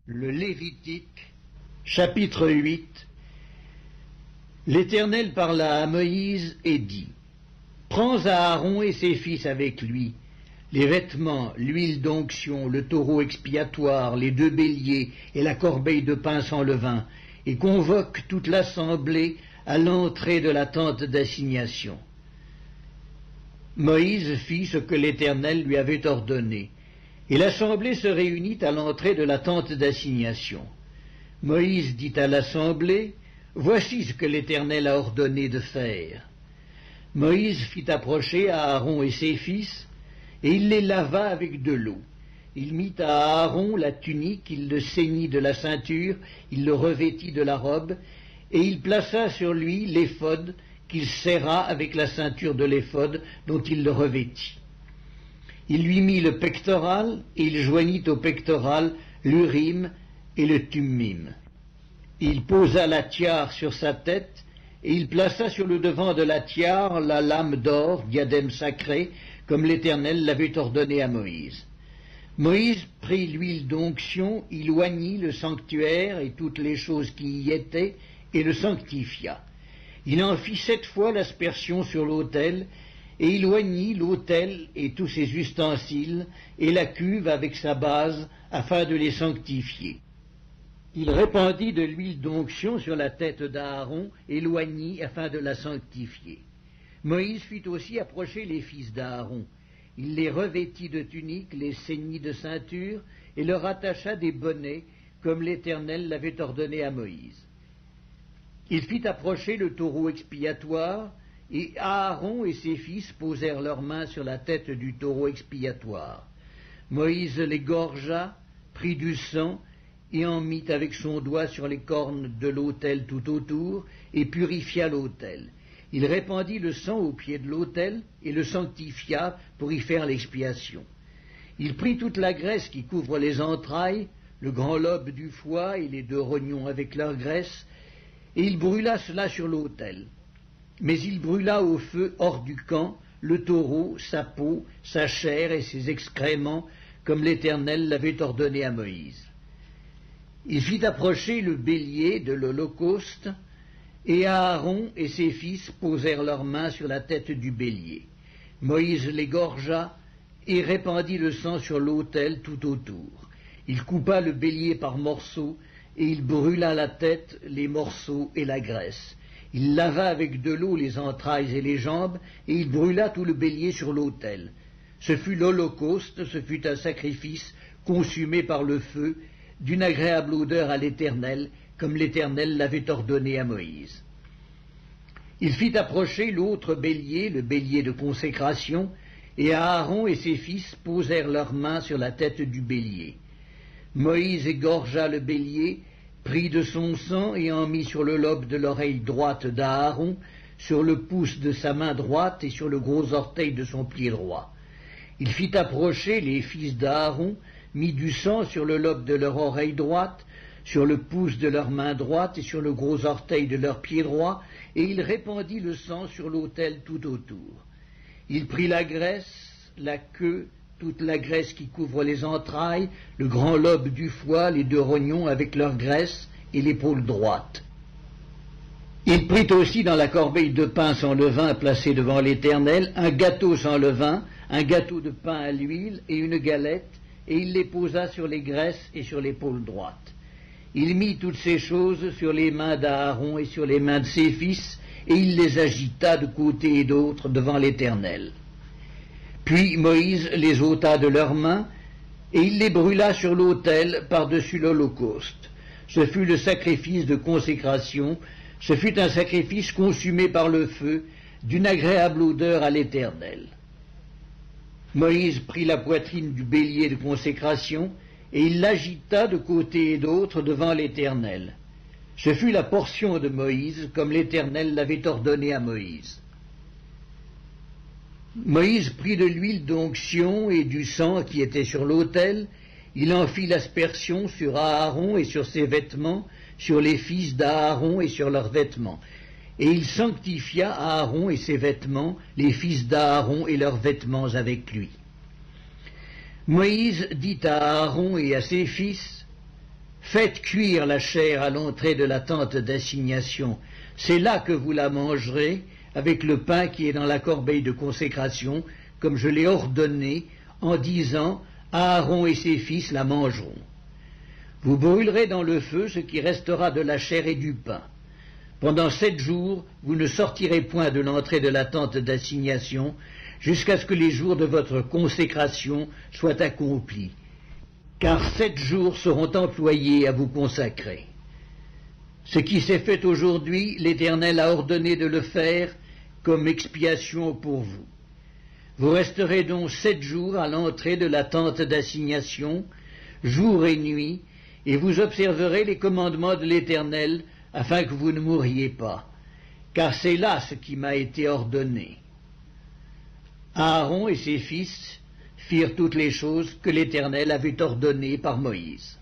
Le Lévitique, chapitre 8. L'Éternel parla à Moïse et dit: Prends Aaron et ses fils avec lui, les vêtements, l'huile d'onction, le taureau expiatoire, les 2 béliers et la corbeille de pain sans levain, et convoque toute l'assemblée à l'entrée de la tente d'assignation. Moïse fit ce que l'Éternel lui avait ordonné, et l'assemblée se réunit à l'entrée de la tente d'assignation. Moïse dit à l'assemblée: Voici ce que l'Éternel a ordonné de faire. Moïse fit approcher Aaron et ses fils, et il les lava avec de l'eau. Il mit à Aaron la tunique, il le ceignit de la ceinture, il le revêtit de la robe, et il plaça sur lui l'éphod qu'il serra avec la ceinture de l'éphod dont il le revêtit. Il lui mit le pectoral, et il joignit au pectoral l'Urim et le Thummim. Il posa la tiare sur sa tête, et il plaça sur le devant de la tiare la lame d'or, diadème sacré, comme l'Éternel l'avait ordonné à Moïse. Moïse prit l'huile d'onction, il oignit le sanctuaire et toutes les choses qui y étaient, et le sanctifia. Il en fit 7 fois l'aspersion sur l'autel, et il oignit l'autel et tous ses ustensiles, et la cuve avec sa base, afin de les sanctifier. Il répandit de l'huile d'onction sur la tête d'Aaron, et l'oignit afin de la sanctifier. Moïse fit aussi approcher les fils d'Aaron. Il les revêtit de tuniques, les ceignit de ceinture, et leur attacha des bonnets, comme l'Éternel l'avait ordonné à Moïse. Il fit approcher le taureau expiatoire, et Aaron et ses fils posèrent leurs mains sur la tête du taureau expiatoire. Moïse l'égorgea, prit du sang, et en mit avec son doigt sur les cornes de l'autel tout autour, et purifia l'autel. Il répandit le sang au pied de l'autel, et le sanctifia pour y faire l'expiation. Il prit toute la graisse qui couvre les entrailles, le grand lobe du foie et les 2 rognons avec leur graisse, et il brûla cela sur l'autel. Mais il brûla au feu hors du camp le taureau, sa peau, sa chair et ses excréments, comme l'Éternel l'avait ordonné à Moïse. Il fit approcher le bélier de l'holocauste, et Aaron et ses fils posèrent leurs mains sur la tête du bélier. Moïse l'égorgea et répandit le sang sur l'autel tout autour. Il coupa le bélier par morceaux, et il brûla la tête, les morceaux et la graisse. Il lava avec de l'eau les entrailles et les jambes, et il brûla tout le bélier sur l'autel. Ce fut l'holocauste, ce fut un sacrifice consumé par le feu, d'une agréable odeur à l'Éternel, comme l'Éternel l'avait ordonné à Moïse. Il fit approcher l'autre bélier, le bélier de consécration, et Aaron et ses fils posèrent leurs mains sur la tête du bélier. Moïse égorgea le bélier, prit de son sang et en mit sur le lobe de l'oreille droite d'Aaron, sur le pouce de sa main droite et sur le gros orteil de son pied droit. Il fit approcher les fils d'Aaron, mit du sang sur le lobe de leur oreille droite, sur le pouce de leur main droite et sur le gros orteil de leur pied droit, et il répandit le sang sur l'autel tout autour. Il prit la graisse, la queue, toute la graisse qui couvre les entrailles, le grand lobe du foie, les 2 rognons avec leur graisse et l'épaule droite. Il prit aussi dans la corbeille de pain sans levain placée devant l'Éternel un gâteau sans levain, un gâteau de pain à l'huile et une galette, et il les posa sur les graisses et sur l'épaule droite. Il mit toutes ces choses sur les mains d'Aaron et sur les mains de ses fils, et il les agita de côté et d'autre devant l'Éternel. Puis Moïse les ôta de leurs mains, et il les brûla sur l'autel par-dessus l'holocauste. Ce fut le sacrifice de consécration, ce fut un sacrifice consumé par le feu, d'une agréable odeur à l'Éternel. Moïse prit la poitrine du bélier de consécration, et il l'agita de côté et d'autre devant l'Éternel. Ce fut la portion de Moïse, comme l'Éternel l'avait ordonné à Moïse. Moïse prit de l'huile d'onction et du sang qui était sur l'autel, il en fit l'aspersion sur Aaron et sur ses vêtements, sur les fils d'Aaron et sur leurs vêtements. Et il sanctifia Aaron et ses vêtements, les fils d'Aaron et leurs vêtements avec lui. Moïse dit à Aaron et à ses fils: Faites cuire la chair à l'entrée de la tente d'assignation. C'est là que vous la mangerez, avec le pain qui est dans la corbeille de consécration, comme je l'ai ordonné, en disant, Aaron et ses fils la mangeront. Vous brûlerez dans le feu ce qui restera de la chair et du pain. Pendant 7 jours, vous ne sortirez point de l'entrée de la tente d'assignation, jusqu'à ce que les jours de votre consécration soient accomplis. Car 7 jours seront employés à vous consacrer. Ce qui s'est fait aujourd'hui, l'Éternel a ordonné de le faire comme expiation pour vous. Vous resterez donc 7 jours à l'entrée de la tente d'assignation, jour et nuit, et vous observerez les commandements de l'Éternel, afin que vous ne mouriez pas, car c'est là ce qui m'a été ordonné. Aaron et ses fils firent toutes les choses que l'Éternel avait ordonnées par Moïse.